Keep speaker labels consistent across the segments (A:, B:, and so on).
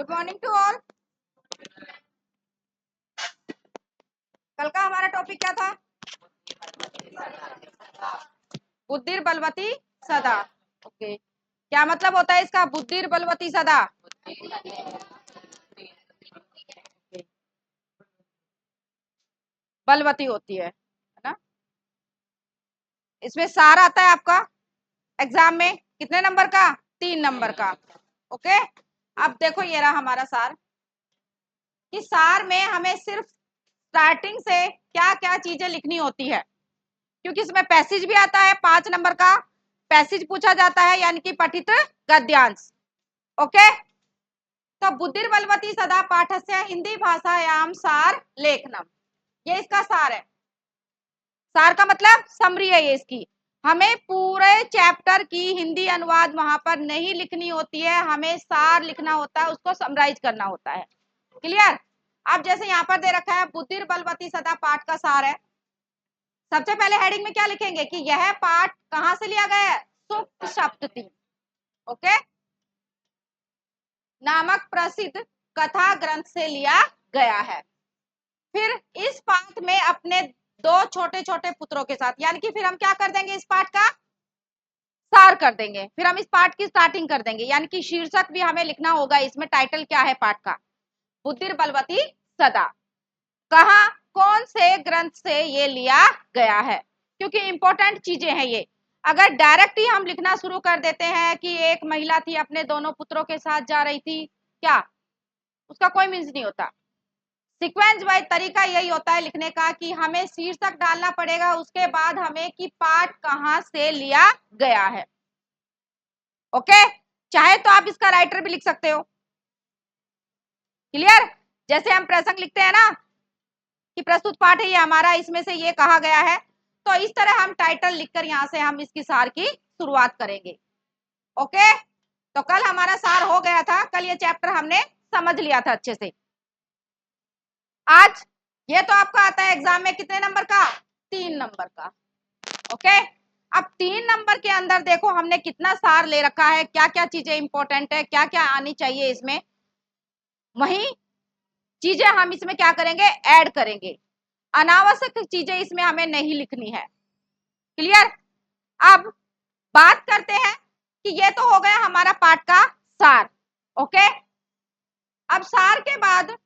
A: Good morning to all. कल का हमारा टॉपिक क्या था? बुद्धिर बलवती सदा। ओके, क्या मतलब होता है इसका? बुद्धिर बलवती सदा। बलवती होती है ना? इसमें सार आता है आपका एग्जाम में कितने नंबर का? 3 नंबर का। ओके, अब देखो ये रहा हमारा सार। कि सार में हमें सिर्फ स्टार्टिंग से क्या क्या चीजें लिखनी होती है, क्योंकि इसमें पैसेज भी आता है 5 नंबर का। पैसेज पूछा जाता है यानी कि पठित गद्यांश। ओके, तो बुद्धिर बलवती सदा पाठस्य हिंदी भाषायाम सार लेखनम, ये इसका सार है। सार का मतलब समरी है ये इसकी। हमें पूरे चैप्टर की हिंदी अनुवाद वहां पर नहीं लिखनी होती है, हमें सार लिखना होता है, उसको समराइज करना होता है। क्लियर? अब जैसे यहाँ पर दे रखा है बुद्धिर बलवती सदा पाठ का सार है। सबसे पहले हेडिंग में क्या लिखेंगे कि यह पाठ कहां से लिया गया है? सुप्त सप्तती, ओके, नामक प्रसिद्ध कथा ग्रंथ से लिया गया है। फिर इस पाठ में अपने 2 छोटे छोटे पुत्रों के साथ, यानी कि फिर हम क्या कर देंगे? इस पाठ का सार कर देंगे। फिर हम इस पाठ की स्टार्टिंग कर देंगे, यानी कि शीर्षक भी हमें लिखना होगा। इसमें टाइटल क्या है पाठ का? बुद्धिर बलवती सदा। कहा, कौन से ग्रंथ से ये लिया गया है? क्योंकि इंपॉर्टेंट चीजें हैं ये। अगर डायरेक्ट ही हम लिखना शुरू कर देते हैं कि एक महिला थी अपने दोनों पुत्रों के साथ जा रही थी, क्या उसका कोई मीन्स नहीं होता। सीक्वेंस वाइज तरीका यही होता है लिखने का कि हमें शीर्षक डालना पड़ेगा, उसके बाद हमें कि पाठ कहां से लिया गया है। ओके, चाहे तो आप इसका राइटर भी लिख सकते हो। क्लियर? जैसे हम प्रसंग लिखते हैं ना कि प्रस्तुत पाठ है ये हमारा, इसमें से ये कहा गया है, तो इस तरह हम टाइटल लिखकर यहां से हम इसकी सार की शुरुआत करेंगे। ओके, तो कल हमारा सार हो गया था, कल ये चैप्टर हमने समझ लिया था अच्छे से। आज ये तो आपका आता है एग्जाम में कितने नंबर का? 3 नंबर का। ओके, अब 3 नंबर के अंदर देखो हमने कितना सार ले रखा है, क्या क्या चीजें इंपॉर्टेंट है, क्या क्या आनी चाहिए इसमें, वही चीजें हम इसमें क्या करेंगे? ऐड करेंगे। अनावश्यक चीजें इसमें हमें नहीं लिखनी है। क्लियर? अब बात करते हैं कि ये तो हो गया हमारा पाठ का सार। ओके, अब सार के बाद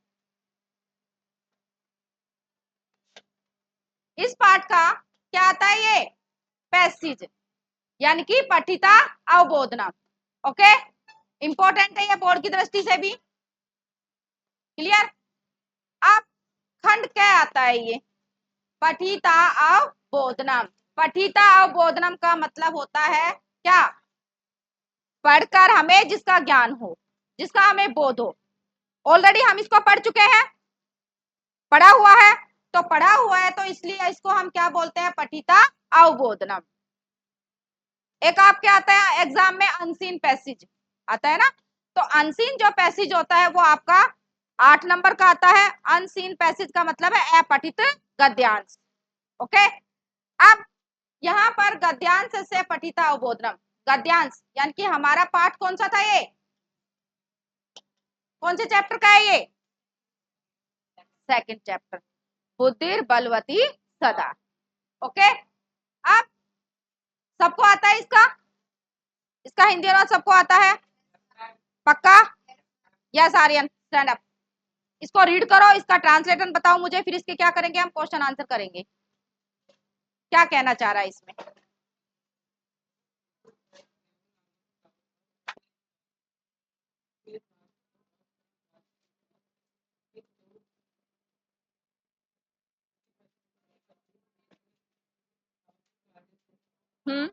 A: इस पाठ का क्या आता है? ये पैसेज, यानी कि पठिता अवबोधना। ओके, इंपॉर्टेंट है ये बोर्ड की दृष्टि से भी। क्लियर? अब खंड क्या आता है? ये पठिता अवबोधनम। पठिता अवबोधनम का मतलब होता है क्या? पढ़कर हमें जिसका ज्ञान हो, जिसका हमें बोध हो। ऑलरेडी हम इसको पढ़ चुके हैं, पढ़ा हुआ है, तो पढ़ा हुआ है तो इसलिए इसको हम क्या बोलते हैं? पठिता अवबोधनम। एक आपके आता है एग्जाम में अनसीन पैसेज आता है ना, तो अनसीन जो पैसेज होता है वो आपका 8 नंबर का आता है। अनसीन पैसेज का मतलब है अपठित गद्यांश। ओके, अब यहाँ पर गद्यांश से पठिता अवबोधनम। गद्यांश यानी कि हमारा पाठ कौन सा था? ये कौन से चैप्टर का है? ये सेकंड चैप्टर, बुद्धिर बलवती सदा। ओके, अब सबको आता है इसका? इसका हिंदी अनुवाद सबको आता है? पक्का? Yes Aryan, stand up. इसको रीड करो, इसका ट्रांसलेशन बताओ मुझे, फिर इसके क्या करेंगे? हम क्वेश्चन आंसर करेंगे। क्या कहना चाह रहा है इसमें? हम्म,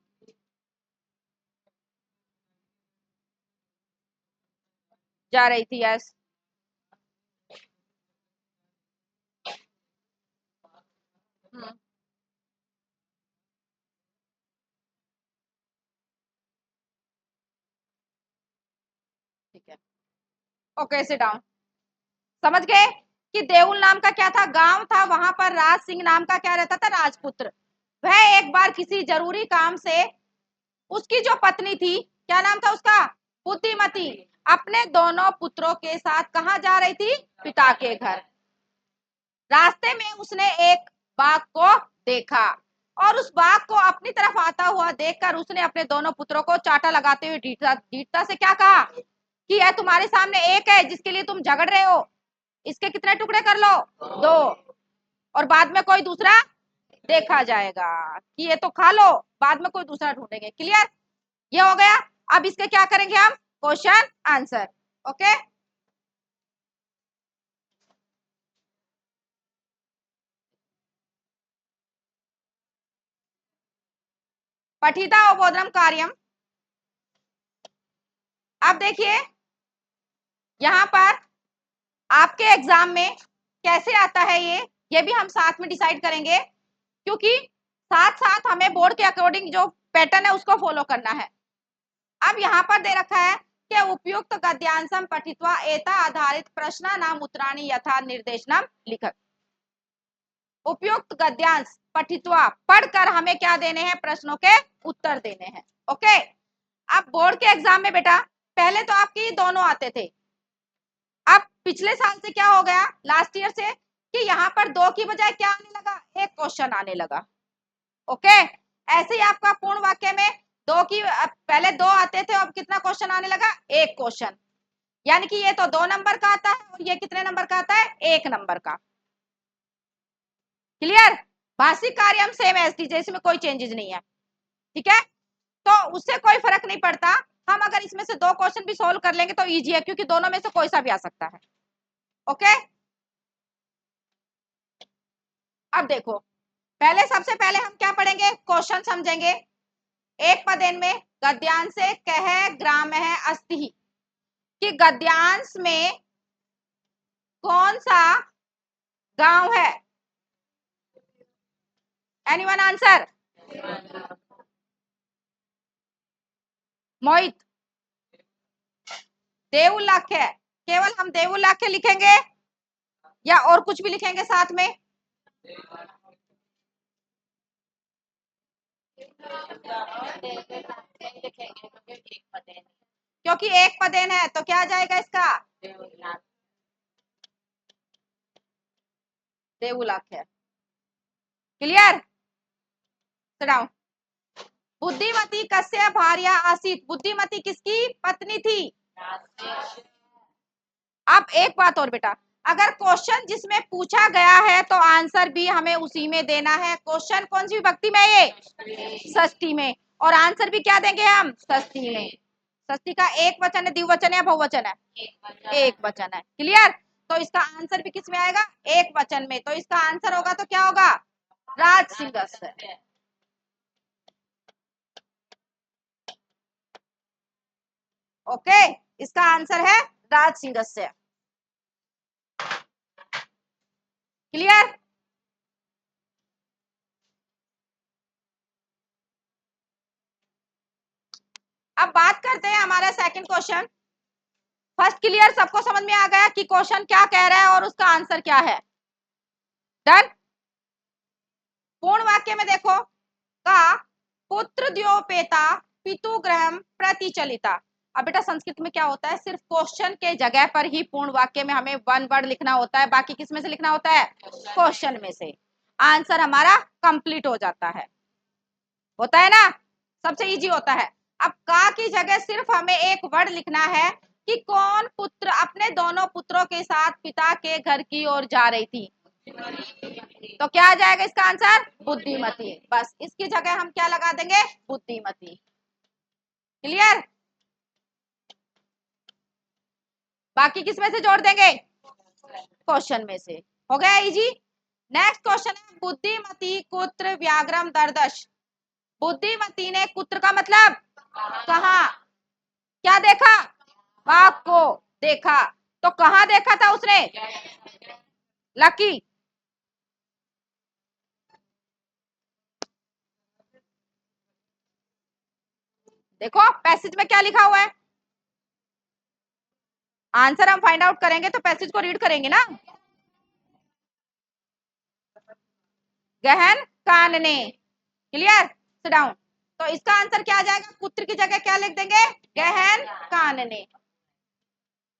A: जा रही थी, यस। हम्म, ठीक है। Okay, sit down. समझ गए कि देउल नाम का क्या था? गांव था, वहां पर राज सिंह नाम का क्या रहता था? राजपुत्र। वह एक बार किसी जरूरी काम से, उसकी जो पत्नी थी, क्या नाम था उसका? बुद्धिमती। अपने दोनों पुत्रों के साथ कहाँ जा रही थी? पिता के घर। रास्ते में उसने एक बाघ को देखा और उस बाघ को अपनी तरफ आता हुआ देखकर उसने अपने दोनों पुत्रों को चाटा लगाते हुए दीठता से क्या कहा कि यह तुम्हारे सामने एक है जिसके लिए तुम झगड़ रहे हो, इसके कितने टुकड़े कर लो? 2, और बाद में कोई दूसरा देखा जाएगा कि ये तो खा लो, बाद में कोई दूसरा ढूंढेंगे। क्लियर? ये हो गया। अब इसके क्या करेंगे हम? Question answer. ओके, पठिता अवबोधनम कार्यम। अब देखिए यहां पर आपके एग्जाम में कैसे आता है ये भी हम साथ में डिसाइड करेंगे, क्योंकि साथ साथ हमें बोर्ड के अकॉर्डिंग जो पैटर्न है उसको फॉलो करना है। अब यहाँ पर दे रखा है कि उपयुक्त गद्यांशम पठित्वा एता आधारित प्रश्नानाम उत्तराणि यथा निर्देशनम लिखत। उपयुक्त गद्यांश पठित्वा पढ़कर हमें क्या देने हैं? प्रश्नों के उत्तर देने हैं। ओके, अब बोर्ड के एग्जाम में बेटा पहले तो आपकी दोनों आते थे, अब पिछले साल से क्या हो गया, लास्ट ईयर से, कि यहाँ पर 2 की बजाय क्या आने लगा? एक क्वेश्चन आने लगा। ओके, ऐसे ही आपका पूर्ण वाक्य में 2 की पहले 2 आते थे, अब कितना क्वेश्चन आने लगा? एक क्वेश्चन। यानी कि ये तो 2 नंबर का आता है और ये कितने नंबर का आता है? 1 नंबर का। क्लियर? भाषिक कार्य हम सेम एज टीज, इसमें कोई चेंजेस नहीं है। ठीक है, तो उससे कोई फर्क नहीं पड़ता, हम अगर इसमें से 2 क्वेश्चन भी सोल्व कर लेंगे तो इजी है, क्योंकि दोनों में से कोई सा भी आ सकता है। ओके, अब देखो पहले सबसे पहले हम क्या पढ़ेंगे? क्वेश्चन समझेंगे। एक पदेन में गद्यांश से कह ग्राम है अस्ति, कि गद्यांश में कौन सा गांव है? Anyone answer? मोहित? देवुलाख्य है, केवल हम देवुलाख्य लिखेंगे या और कुछ भी लिखेंगे साथ में? क्योंकि एक पदेन है तो क्या आ जाएगा इसका? देवुलाख्य। क्लियर? डाउन। बुद्धिमती कस्य भार्या आसीत, बुद्धिमती किसकी पत्नी थी? अब एक बात और बेटा, अगर क्वेश्चन जिसमें पूछा गया है तो आंसर भी हमें उसी में देना है। क्वेश्चन कौन सी विभक्ति में? ये षष्ठी में, और आंसर भी क्या देंगे हम? षष्ठी में। षष्ठी का एक वचन है, द्विवचन है, बहुवचन है? एक वचन है। क्लियर? तो इसका आंसर भी किस में आएगा? एक वचन में। तो इसका आंसर होगा तो क्या होगा? राजसिंहस्य। ओके, इसका आंसर है राजसिंहस्य। क्लियर? अब बात करते हैं हमारा सेकंड क्वेश्चन। First clear? सबको समझ में आ गया कि क्वेश्चन क्या कह रहा है और उसका आंसर क्या है? डन। पूर्ण वाक्य में देखो, का पुत्र द्योपेता पितु ग्रहम प्रतिचलिता। अब बेटा संस्कृत में क्या होता है, सिर्फ क्वेश्चन के जगह पर ही पूर्ण वाक्य में हमें वन वर्ड लिखना होता है, बाकी किस में से लिखना होता है? क्वेश्चन में से। आंसर हमारा कंप्लीट हो जाता है, होता है ना? सबसे इजी होता है। अब का की जगह सिर्फ हमें एक वर्ड लिखना है कि कौन पुत्र अपने दोनों पुत्रों के साथ पिता के घर की ओर जा रही थी। तो क्या आ जाएगा इसका आंसर? बुद्धिमती। बस इसकी जगह हम क्या लगा देंगे? बुद्धिमती। क्लियर? बाकी किस में से जोड़ देंगे? क्वेश्चन में से। हो गया इजी। नेक्स्ट क्वेश्चन है, बुद्धिमती कुत्र व्याघ्रम दर्दश। बुद्धिमती ने कुत्र का मतलब कहा, क्या देखा? बाघ को देखा। तो कहां देखा था उसने? लकी। देखो पैसेज में क्या लिखा हुआ है, आंसर हम फाइंड आउट करेंगे तो पैसेज को रीड करेंगे ना। गहन कानने। क्लियर? डाउन। तो इसका आंसर क्या आ जाएगा? पुत्र की जगह क्या लिख देंगे? गहन कानने।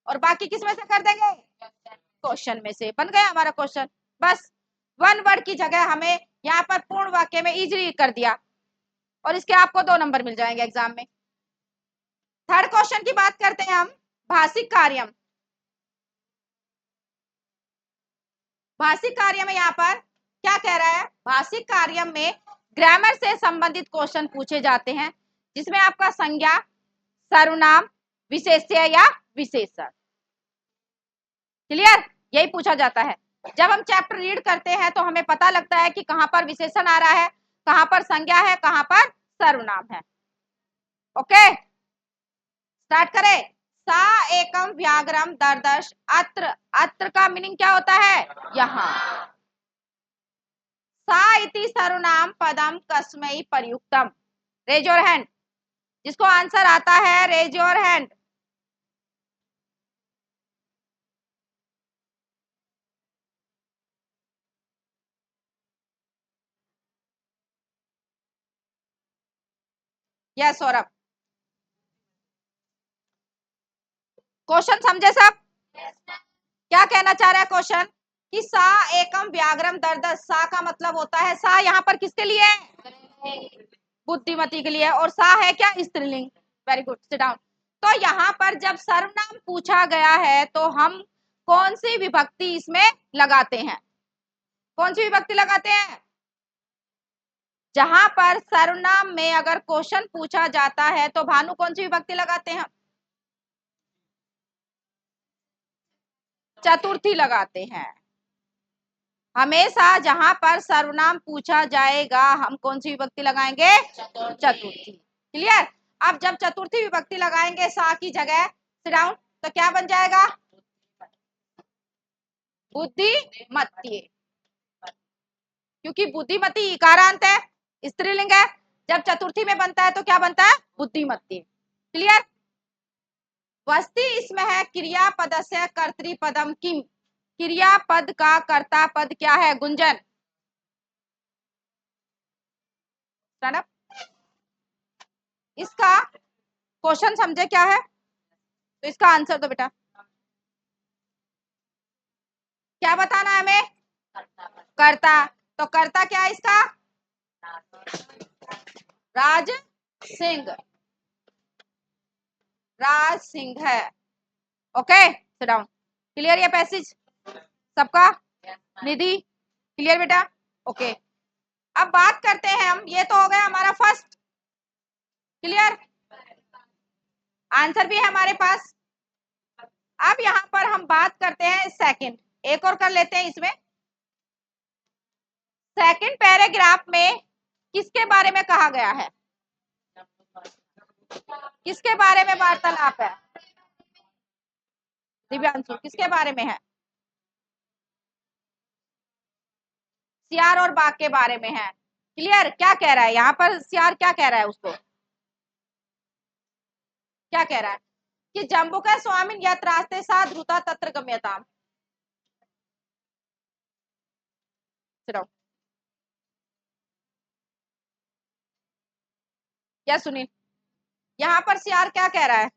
A: और बाकी किस में से कर देंगे, क्वेश्चन में से। बन गया हमारा क्वेश्चन। बस वन वर्ड की जगह हमें यहाँ पर पूर्ण वाक्य में इजीली कर दिया, और इसके आपको 2 नंबर मिल जाएंगे एग्जाम में। थर्ड क्वेश्चन की बात करते हैं हम, भाषिक कार्यम। भाषिक कार्य में यहाँ पर क्या कह रहा है, भाषिक कार्य में ग्रामर से संबंधित क्वेश्चन पूछे जाते हैं, जिसमें आपका संज्ञा, सर्वनाम, विशेष्य या विशेषण। क्लियर, यही पूछा जाता है। जब हम चैप्टर रीड करते हैं तो हमें पता लगता है कि कहां पर विशेषण आ रहा है, कहां पर संज्ञा है, कहां पर सर्वनाम है। ओके, स्टार्ट करें। सा एकम व्याघ्रम दर्दश अत्र। अत्र का मीनिंग क्या होता है, यहाँ। सा इति सर्वनाम पदम कस्मै प्रयुक्तम। रेज योर हैंड, जिसको आंसर आता है raise your hand. Yes Saurabh, question समझे सब? क्या कहना चाह रहा है क्वेश्चन, कि सा एकम व्याघ्रम दर्दश। सा का मतलब होता है, सा यहाँ पर किसके लिए है, बुद्धिमती के लिए, और सा है क्या, स्त्रीलिंग। Very good, sit down. तो यहाँ पर जब सर्वनाम पूछा गया है तो हम कौन सी विभक्ति इसमें लगाते हैं, कौन सी विभक्ति लगाते हैं। जहां पर सर्वनाम में अगर क्वेश्चन पूछा जाता है तो भानु कौन सी विभक्ति लगाते हैं, चतुर्थी लगाते हैं। हमेशा जहां पर सर्वनाम पूछा जाएगा हम कौन सी विभक्ति लगाएंगे, चतुर्थी। क्लियर। अब जब चतुर्थी विभक्ति लगाएंगे सा की जगह, सिट डाउन, तो क्या बन जाएगा, बुद्धिमती। क्योंकि बुद्धिमती इकारांत है, स्त्रीलिंग है, जब चतुर्थी में बनता है तो क्या बनता है, बुद्धिमती। क्लियर। वस्ति इसमें है क्रियापद से कर्तृपदम किम। क्रियापद का कर्ता पद क्या है, गुंजन। इसका क्वेश्चन समझे क्या है, तो इसका आंसर दो बेटा। क्या बताना है हमें, कर्ता। तो कर्ता क्या है इसका, राज सिंह। राज सिंह है। Okay, sit down. क्लियर ये पैसेज सबका, निधि क्लियर बेटा। ओके, अब बात करते हैं हम, ये तो हो गया हमारा फर्स्ट। क्लियर, आंसर भी है हमारे पास। अब यहां पर हम बात करते हैं सेकंड, एक और कर लेते हैं इसमें। सेकंड पैराग्राफ में किसके बारे में कहा गया है, किसके बारे में वार्तालाप है, दिव्यांशु किसके बारे में है, सियार और बाघ के बारे में है। क्लियर, क्या कह रहा है यहाँ पर, सियार क्या कह रहा है उसको, क्या कह रहा है, कि जम्बुका स्वामिन यत्रास्ते सा ध्रुता तत्र गम्यताम। क्या सुनील, यहाँ पर सियार क्या कह रहा है,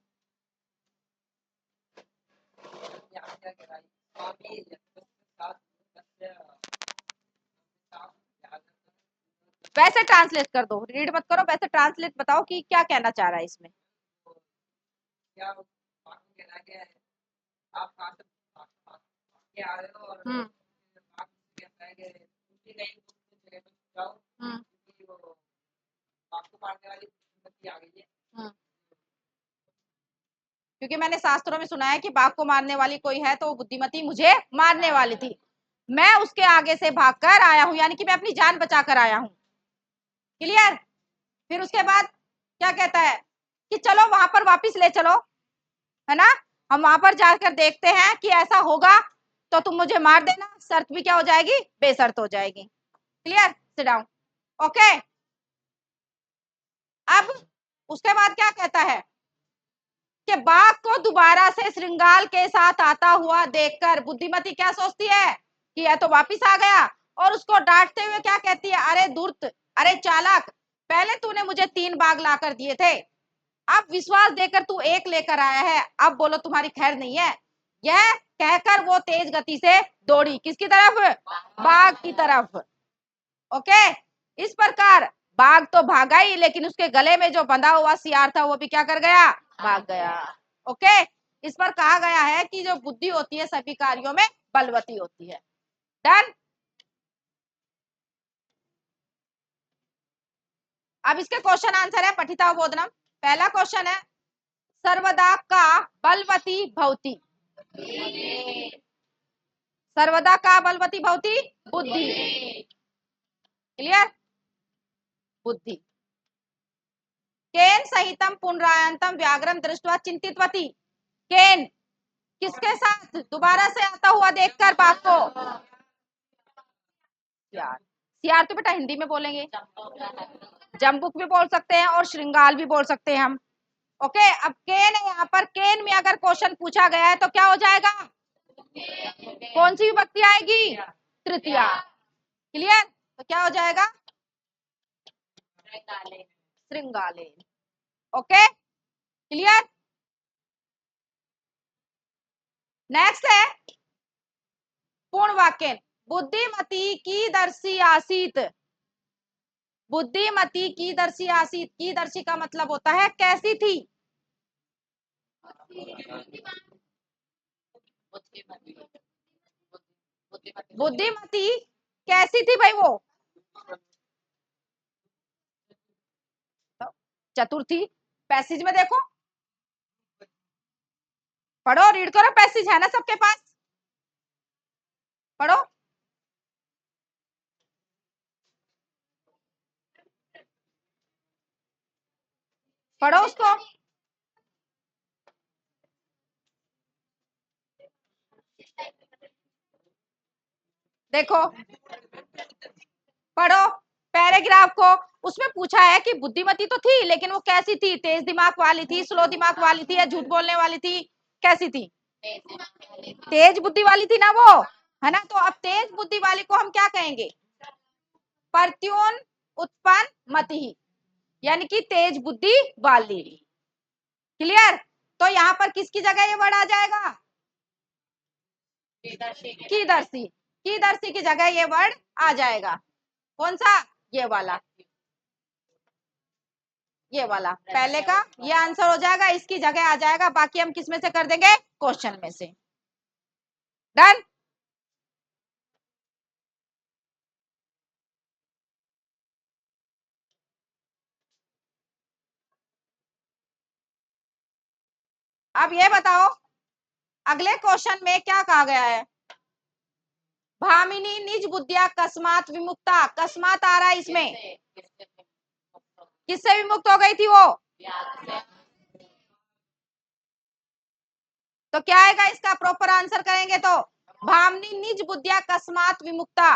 A: वैसे ट्रांसलेट कर दो, रीड मत करो, वैसे ट्रांसलेट बताओ कि क्या कहना चाह रहा है इसमें। हम्म, हम्म, हम्म। क्योंकि मैंने शास्त्रों में सुना है कि बाघ को मारने वाली कोई है तो वो बुद्धिमती मुझे मारने वाली थी, मैं उसके आगे से भागकर आया हूं, यानी कि मैं अपनी जान बचाकर आया हूं। क्लियर। फिर उसके बाद क्या कहता है, कि चलो वहां पर वापिस ले चलो, है ना, हम वहां पर जाकर देखते हैं कि ऐसा होगा तो तुम मुझे मार देना, शर्त भी क्या हो जाएगी, बेशर्त हो जाएगी। Clear, sit down. ओके, अब उसके बाद क्या कहता है, कि बाघ को दोबारा से श्रृंगार के साथ आता हुआ देखकर बुद्धिमती क्या सोचती है, कि यह तो वापिस आ गया, और उसको डांटते हुए क्या कहती है, अरे धूर्त, अरे चालाक, पहले तूने मुझे 3 बाघ लाकर दिए थे, अब विश्वास देकर तू एक लेकर आया है, अब बोलो तुम्हारी खैर नहीं है। यह कहकर वो तेज गति से दौड़ी, किसकी तरफ? बाघ की तरफ। ओके, इस प्रकार बाघ तो भागा ही, लेकिन उसके गले में जो बंधा हुआ सियार था वो भी क्या कर गया? भाग गया। ओके, इस पर कहा गया है कि जो बुद्धि होती है सभी कार्यों में बलवती होती है। डन। अब इसके क्वेश्चन आंसर है पठिता बोधनम। पहला क्वेश्चन है, सर्वदा का बलवती भवती। सर्वदा का बलवती भवती? बुद्धि। क्लियर? बुद्धि। केन सहितम पुनरायंतम व्याघ्रम दृष्टवा चिंतितवती। केन किसके साथ? दोबारा से आता हुआ देखकर बाघ को। सियार। सियार तो बेटा हिंदी में बोलेंगे, जम्बुक भी बोल सकते हैं और श्रृंगाल भी बोल सकते हैं हम। ओके, अब केन है यहाँ पर, केन में अगर क्वेश्चन पूछा गया है तो क्या हो जाएगा? कौन सी विभक्ति आएगी? तृतीया। क्लियर? तो क्या हो जाएगा? श्रृंगाले। Okay, clear? नेक्स्ट है पूर्ण वाक्य। बुद्धिमती की दर्शी आसीत। बुद्धिमती की दर्शी आसीत, की दर्शी का मतलब होता है कैसी थी? बुद्धिमती कैसी थी भाई वो? चतुर्थी। पैसेज में देखो, पढ़ो, रीड करो, पैसेज है ना सबके पास, पढ़ो। पढ़ो उसको। देखो, पढ़ो पैराग्राफ को। उसमें पूछा है कि बुद्धिमती तो थी, लेकिन वो कैसी थी? तेज दिमाग वाली थी, स्लो दिमाग वाली थी, या झूठ बोलने वाली थी? कैसी थी? तेज बुद्धि वाली थी ना वो, है ना? तो अब तेज बुद्धि वाली को हम क्या कहेंगे? प्रत्युन उत्पन्न मति, यानी कि तेज बुद्धि वाली। क्लियर? तो यहाँ पर किसकी जगह ये वर्ड आ जाएगा? कीदर्शी। कीदर्शी की जगह ये वर्ड आ जाएगा। कौन सा? ये वाला। ये वाला पहले का ये आंसर हो जाएगा, इसकी जगह आ जाएगा। बाकी हम किस में से कर देंगे? क्वेश्चन में से। डन। अब ये बताओ, अगले क्वेश्चन में क्या कहा गया है? भामिनी निज बुद्धिया कस्मात विमुक्ता। कस्मात आ रहा है इसमें, किससे विमुक्त हो गई थी वो? तो क्या आएगा इसका? प्रॉपर आंसर करेंगे तो भामिनी निज बुद्धिया कस्मात विमुक्ता,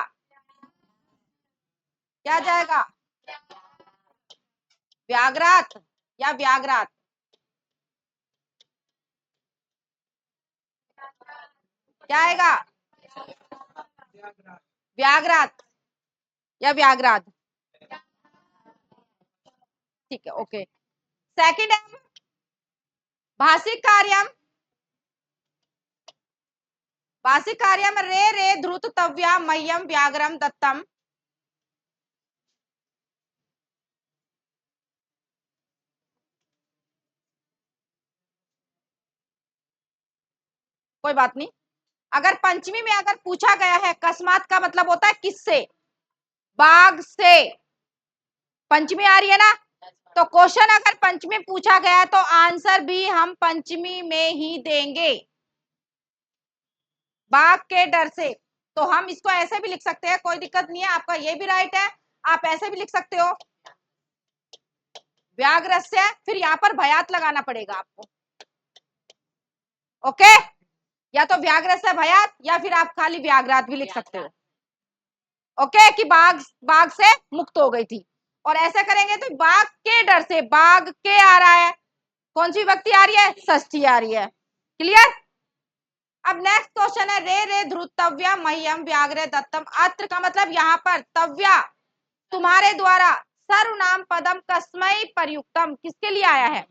A: क्या जाएगा? व्याघ्रात या व्याघ्रात? क्या आएगा? व्याघ्रात या व्याघ्रात? ठीक है, ओके। सेकंड है भाषिक कार्यम। भाषिक कार्यम रे रे ध्रुत तव्या मह्यम व्याघ्रम दत्तम। कोई बात नहीं। अगर पंचमी में अगर पूछा गया है, कस्मात का मतलब होता है किससे? बाघ से। पंचमी आ रही है ना? तो क्वेश्चन अगर पंचमी पूछा गया तो आंसर भी हम पंचमी में ही देंगे, बाघ के डर से। तो हम इसको ऐसे भी लिख सकते हैं, कोई दिक्कत नहीं है, आपका ये भी राइट है। आप ऐसे भी लिख सकते हो, व्याघ्रस्य, फिर यहाँ पर भयात लगाना पड़ेगा आपको। ओके, या तो व्याघ्रस्य भयात, या फिर आप खाली व्याघ्रात भी लिख सकते हो। ओके, कि बाघ, बाघ से मुक्त हो गई थी। और ऐसा करेंगे तो बाघ के डर से, बाघ के आ रहा है, कौन सी विभक्ति आ रही है? षष्ठी आ रही है। क्लियर? अब नेक्स्ट क्वेश्चन है, रे रे ध्रुतव्या मह्यम व्याघ्र दत्तम। अत्र का मतलब यहाँ पर तव्या, तुम्हारे द्वारा, सर्वनाम पदम कस्मै प्रयुक्तम किसके लिए आया है?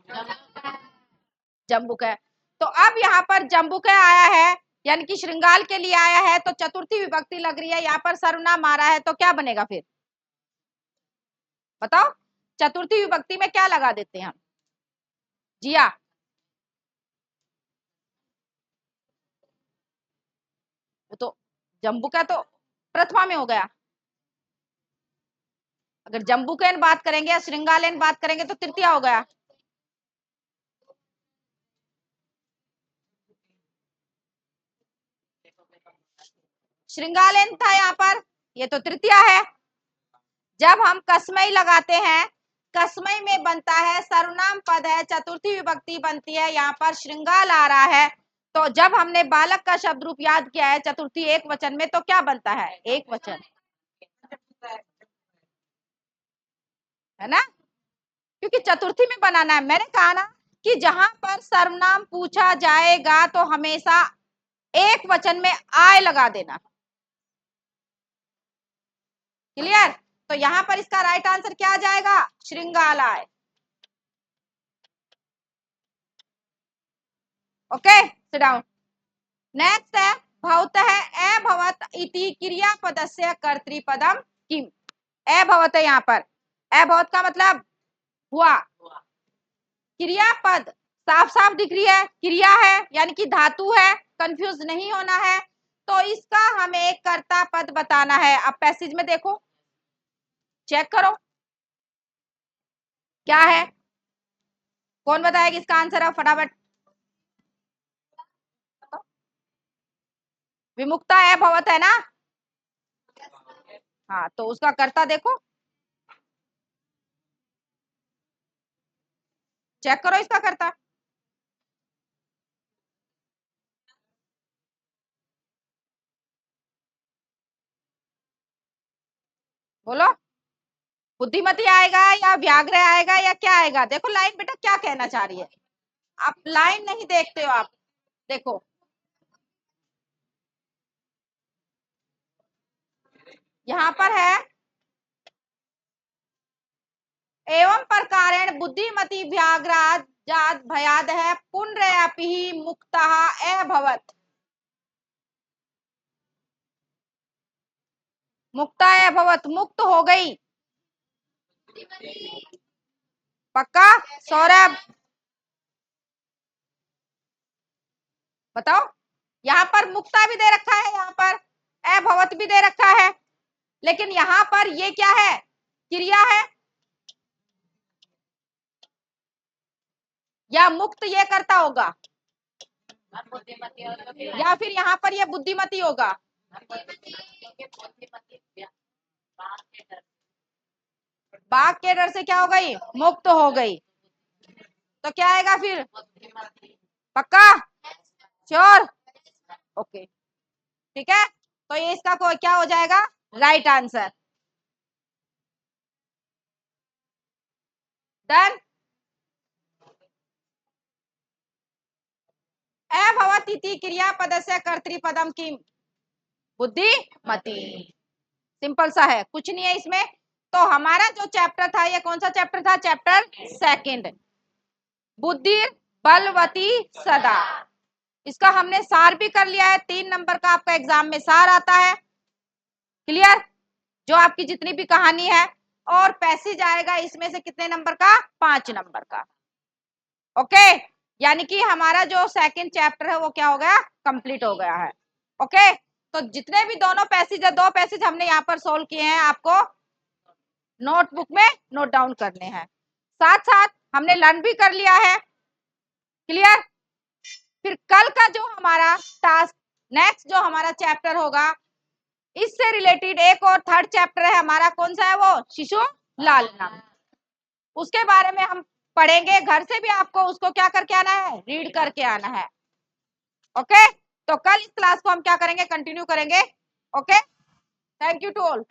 A: जम्बुक है। तो अब यहाँ पर जम्बुक आया है यानी कि श्रृंगाल के लिए आया है, तो चतुर्थी विभक्ति लग रही है, यहाँ पर सर्वनाम आ रहा है, तो क्या बनेगा फिर बताओ? चतुर्थी विभक्ति में क्या लगा देते हैं हम? जिया, वो तो जम्बुक तो प्रथमा में हो गया। अगर जम्बुकेन बात करेंगे या श्रृंगालेन बात करेंगे तो तृतीया हो गया। श्रृंगालेन था यहाँ पर, ये तो तृतीया है। जब हम कस्मै लगाते हैं, कस्मै में बनता है सर्वनाम पद है, चतुर्थी विभक्ति बनती है, यहाँ पर श्रृंगाल आ रहा है। तो जब हमने बालक का शब्द रूप याद किया है चतुर्थी एक वचन में, तो क्या बनता है? एक वचन, है ना? क्योंकि चतुर्थी में बनाना है। मैंने कहा ना कि जहां पर सर्वनाम पूछा जाएगा तो हमेशा एक वचन में आय लगा देना। क्लियर? तो यहां पर इसका राइट आंसर क्या आ जाएगा? श्रृंगाल आय। Okay, sit down. नेक्स्ट है भवतः अभवत इति क्रियापदस्य कर्तृपदम किम। अभवत है यहाँ पर, अभवत का मतलब हुआ। क्रियापद साफ साफ दिख रही है, क्रिया है यानी कि धातु है, कंफ्यूज नहीं होना है। तो इसका हमें एक कर्ता पद बताना है। अब पैसेज में देखो, चेक करो क्या है, कौन बताएगा इसका आंसर? है फटाफट, विमुक्ता है भवत है ना? हाँ, तो उसका कर्ता देखो, चेक करो इसका कर्ता। बोलो, बुद्धिमती आएगा या व्याघ्र आएगा या क्या आएगा? देखो लाइन बेटा क्या कहना चाह रही है। आप लाइन नहीं देखते हो, आप देखो यहाँ पर है एवं प्रकारेण बुद्धिमती व्याघ्रात जात भयाद है पुनरअपि मुक्तः अभवत्। मुक्ता अभवत्, मुक्त हो गई। पक्का? सौरभ बताओ। यहाँ पर मुक्ता भी दे रखा है, यहाँ पर अभवत भी दे रखा है, लेकिन यहाँ पर ये क्या है? क्रिया है या मुक्त ये करता होगा, या फिर यहाँ पर ये बुद्धिमती होगा? बाघ के डर से क्या हो गई? मुक्त हो गई। तो क्या आएगा फिर? पक्का? श्योर? ओके, ठीक है। तो ये इसका क्या हो जाएगा? Right answer. डन। अभवती क्रियापदस्य कर्तृपदम किम? बुद्धिमती। सिंपल सा है, कुछ नहीं है इसमें। तो हमारा जो चैप्टर था, ये कौन सा चैप्टर था? चैप्टर सेकंड, बुद्धि बलवती सदा। इसका हमने सार भी कर लिया है, 3 नंबर का आपका एग्जाम में सार आता है। क्लियर? जो आपकी जितनी भी कहानी है, और पैसेज आएगा इसमें से कितने नंबर का? 5 नंबर का। ओके, यानी कि हमारा जो सेकंड चैप्टर है वो क्या हो गया? कंप्लीट हो गया है। ओके, तो जितने भी दोनों पैसेज है, 2 पैसेज हमने यहाँ पर सोल्व किए हैं, आपको नोटबुक में नोट डाउन करने हैं। साथ साथ हमने लर्न भी कर लिया है। क्लियर? फिर कल का जो हमारा टास्क, नेक्स्ट जो हमारा चैप्टर होगा, इससे रिलेटेड एक और थर्ड चैप्टर है हमारा, कौन सा है वो? शिशु लालना। उसके बारे में हम पढ़ेंगे, घर से भी आपको उसको क्या करके आना है? रीड करके आना है। ओके, तो कल इस क्लास को हम क्या करेंगे? कंटिन्यू करेंगे। Okay, thank you to all.